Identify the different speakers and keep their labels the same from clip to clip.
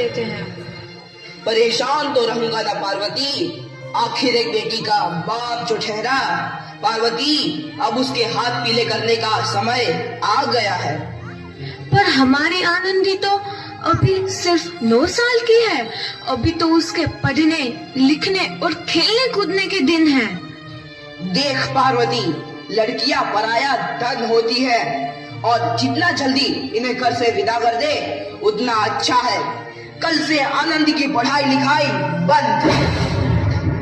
Speaker 1: देते हैं।
Speaker 2: परेशान तो रहूंगा ना पार्वती, आखिर एक बेटी का बाप जो ठहरा। पार्वती, अब उसके हाथ पीले करने का समय आ गया है।
Speaker 1: पर हमारी आनंदी तो अभी सिर्फ 9 साल की है। अभी तो उसके पढ़ने, लिखने और खेलने कूदने के दिन हैं।
Speaker 2: देख पार्वती, लड़कियां पराया धन होती है और जितना जल्दी इन्हें घर से विदा कर दे उतना अच्छा है। कल से आनंद की पढ़ाई लिखाई बंद।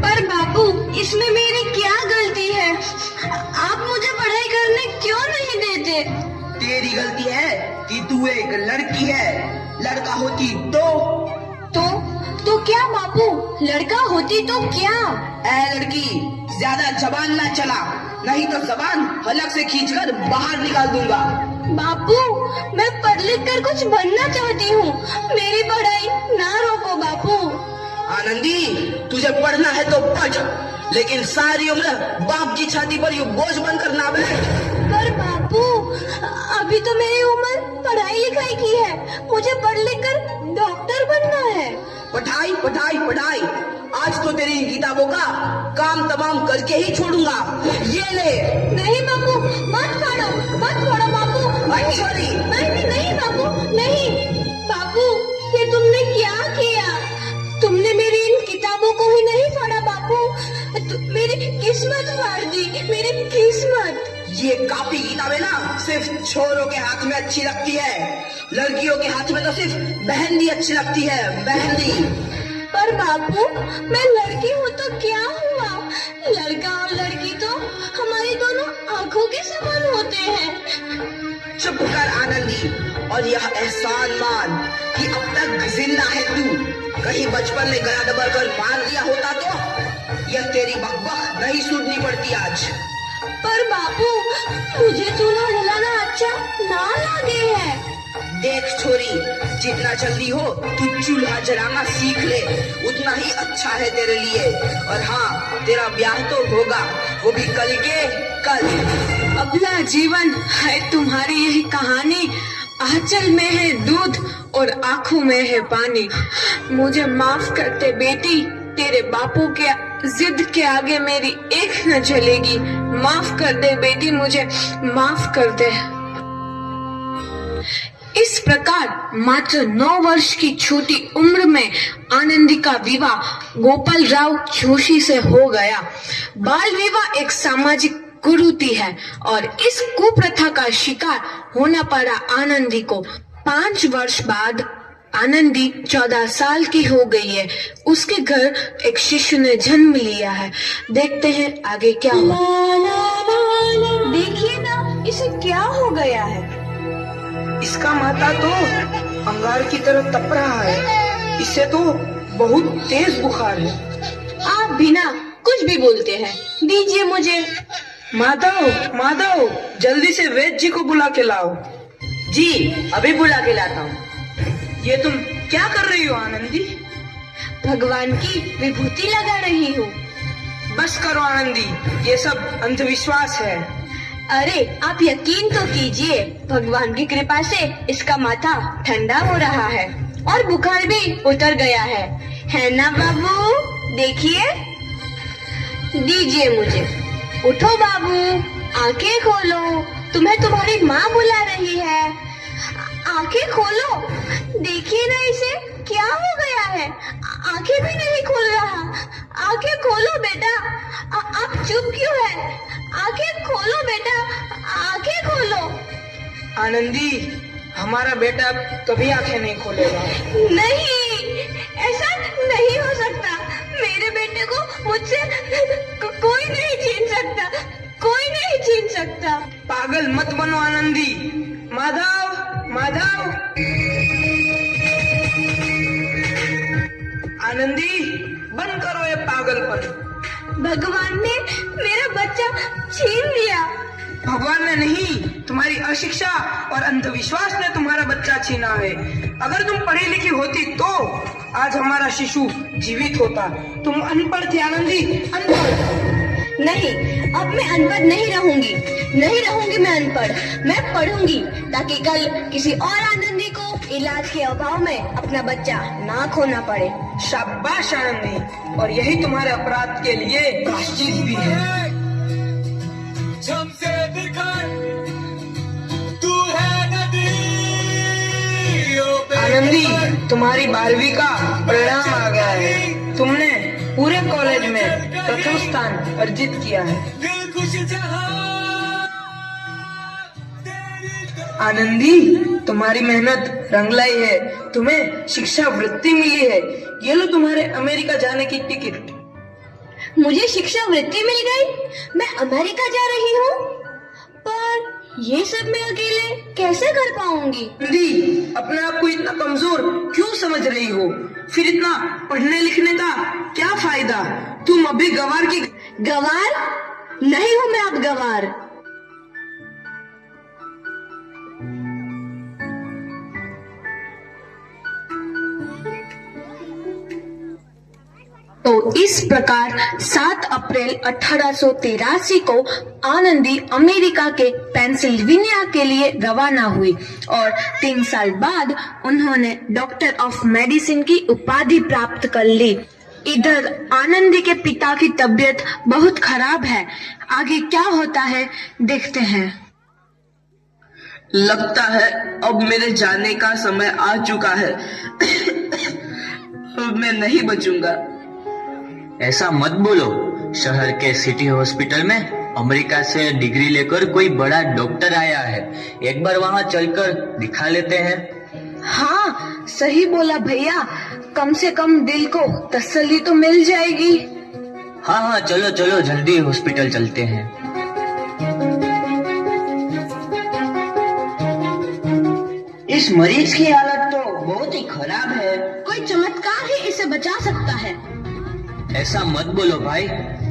Speaker 1: पर बापू, इसमें मेरी क्या गलती है? आप मुझे पढ़ाई करने क्यों नहीं देते?
Speaker 2: तेरी गलती है कि तू एक लड़की है। लड़का होती
Speaker 1: तो क्या बापू? लड़का होती तो क्या?
Speaker 2: ऐ लड़की, ज्यादा जबान ना चला, नहीं तो जबान हलक से खींचकर बाहर निकाल दूंगा।
Speaker 1: बापू, मैं पढ़ लिख कर कुछ बनना चाहती हूँ। मेरी पढ़ाई ना रोको बापू।
Speaker 2: आनंदी, तुझे पढ़ना है तो पढ़, लेकिन सारी उम्र बाप की छाती पर ये बोझ बनकर ना बैठ।
Speaker 1: पर बापू, अभी तो मेरी उम्र पढ़ाई लिखाई की है। मुझे पढ़ लिख कर डॉक्टर बनना है।
Speaker 2: पढ़ाई पढ़ाई पढ़ाई, आज तो तेरी किताबों का काम तमाम करके ही छोड़ूंगा। ये ले।
Speaker 1: नहीं बापू, मत फाड़ो बापू।
Speaker 2: सॉरी।
Speaker 1: नहीं बापू, नहीं। बापू, ये तुमने क्या किया? तुमने मेरी इन किताबों को ही नहीं फाड़ा बापू, मेरी किस्मत फाड़ दी, मेरी किस्मत।
Speaker 2: ये कापी किताबें ना सिर्फ छोरों के हाथ में अच्छी लगती है, लड़कियों के हाथ में तो सिर्फ मेहंदी अच्छी लगती है, मेहंदी।
Speaker 1: पर बापू, मैं लड़की हूँ तो क्या हुआ? लड़का और लड़की तो हमारी दोनों आंखों के समान होते हैं।
Speaker 2: चुप कर आनंदी, और यह एहसान मान कि अब तक जिंदा है तू। कहीं बचपन में गला दबा कर मार दिया होता तो यह तेरी बकबक नहीं सुननी पड़ती आज।
Speaker 1: पर बापू, मुझे चूल्हा जलाना अच्छा ना लगे है।
Speaker 2: देख छोरी, जितना जल्दी हो तू चूल्हा जलाना सीख ले, उतना ही अच्छा है तेरे लिए। और हाँ, तेरा ब्याह तो होगा, वो भी कल के कल।
Speaker 1: अबला जीवन है तुम्हारी यही कहानी। आंचल में है दूध और आंखों में है पानी। मुझे माफ करते बेटी, तेरे बापू के जिद के आगे मेरी एक न चलेगी। माफ कर दे बेटी, मुझे माफ कर दे। इस प्रकार मात्र 9 वर्ष की छोटी उम्र में आनंदी का विवाह गोपाल राव जोशी से हो गया। बाल विवाह एक सामाजिक कुरीति है और इस कुप्रथा का शिकार होना पड़ा आनंदी को। 5 वर्ष बाद आनंदी 14 साल की हो गई है। उसके घर एक शिशु ने जन्म लिया है। देखते हैं आगे क्या हुआ। देखिए ना, इसे क्या हो गया है?
Speaker 2: इसका माथा तो अंगार की तरह तप रहा है। इसे तो बहुत तेज बुखार है।
Speaker 1: आप बिना कुछ भी बोलते हैं, दीजिए मुझे।
Speaker 2: माधव, जल्दी से वैद्य जी को बुला के लाओ। जी, अभी बुला के लाता हूँ। ये तुम क्या कर रही हो आनंदी?
Speaker 1: भगवान की विभूति लगा रही हूँ।
Speaker 2: बस करो आनंदी, ये सब अंधविश्वास है।
Speaker 1: अरे आप यकीन तो कीजिए, भगवान की कृपा से इसका माथा ठंडा हो रहा है और बुखार भी उतर गया है ना बाबू? देखिए, दीजिए मुझे। उठो बाबू, आंखें खोलो, तुम्हें तुम्हारी माँ बुला रही है। आंखें खोलो, देखिए ना इसे क्या हो गया है। आंखें भी नहीं खोल रहा। आंखें खोलो बेटा। आप चुप क्यों है? आंखें खोलो बेटा, आंखें खोलो।
Speaker 2: आनंदी, हमारा बेटा कभी आंखें नहीं खोलेगा।
Speaker 1: नहीं, ऐसा नहीं हो सकता। मेरे बेटे को मुझसे कोई नहीं छीन सकता, कोई नहीं छीन सकता।
Speaker 2: पागल मत बनो आनंदी। माधव, आनंदी, बंद करो ये पागलपन।
Speaker 1: भगवान ने मेरा बच्चा छीन लिया।
Speaker 2: भगवान ने नहीं, तुम्हारी अशिक्षा और अंधविश्वास ने तुम्हारा बच्चा छीना है। अगर तुम पढ़ी लिखी होती तो आज हमारा शिशु जीवित होता। तुम अनपढ़ थी आनंदी, अनपढ़।
Speaker 1: नहीं, अब मैं अनपढ़ नहीं रहूंगी मैं अनपढ़। मैं पढ़ूंगी ताकि कल किसी और आनंदी को इलाज के अभाव में अपना बच्चा ना खोना पड़े।
Speaker 2: शाबाश आनंदी, और यही तुम्हारे अपराध के लिए प्रायश्चित भी है।
Speaker 3: झमसे दिखाए, तू है नदी, ओ बेबी।
Speaker 2: आनंदी, तुम्हारी 12वीं का परिणाम आ गया है। तुमने पूरे कॉलेज में प्रथम स्थान अर्जित किया है।
Speaker 3: दिल खुश जहां तेरी तो
Speaker 2: आनंदी, तुम्हारी मेहनत रंग लाई है। तुम्हें शिक्षा वृत्ति मिली है। ये लो तुम्हारे अमेरिका जाने की टिकट।
Speaker 1: मुझे शिक्षा वृत्ति मिल गई, मैं अमेरिका जा रही हूँ। पर ये सब मैं अकेले कैसे कर पाऊंगी?
Speaker 2: आनंदी, अपने आप को इतना कमजोर क्यों समझ रही हो? फिर इतना पढ़ने लिखने का क्या फायदा? तुम अभी गंवार की
Speaker 1: गंवार नहीं हूँ मैं अब गंवार। तो इस प्रकार 7 अप्रैल 1883 को आनंदी अमेरिका के पेंसिल्वेनिया के लिए रवाना हुई और 3 साल बाद उन्होंने डॉक्टर ऑफ मेडिसिन की उपाधि प्राप्त कर ली। इधर आनंदी के पिता की तबीयत बहुत खराब है। आगे क्या होता है देखते हैं।
Speaker 4: लगता है अब मेरे जाने का समय आ चुका है। अब मैं नहीं बचूंगा।
Speaker 5: ऐसा मत बोलो। शहर के सिटी हॉस्पिटल में अमेरिका से डिग्री लेकर कोई बड़ा डॉक्टर आया है। एक बार वहाँ चलकर दिखा लेते हैं।
Speaker 1: हाँ, सही बोला भैया। कम से कम दिल को तसल्ली तो मिल जाएगी।
Speaker 5: हाँ हाँ, चलो चलो जल्दी हॉस्पिटल चलते हैं।
Speaker 4: इस मरीज की हालत तो बहुत ही खराब है।
Speaker 1: कोई चमत्कार ही इसे बचा सकता है।
Speaker 5: ऐसा मत बोलो भाई।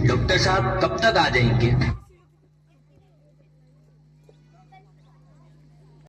Speaker 5: डॉक्टर साहब कब तक आ जाएंगे?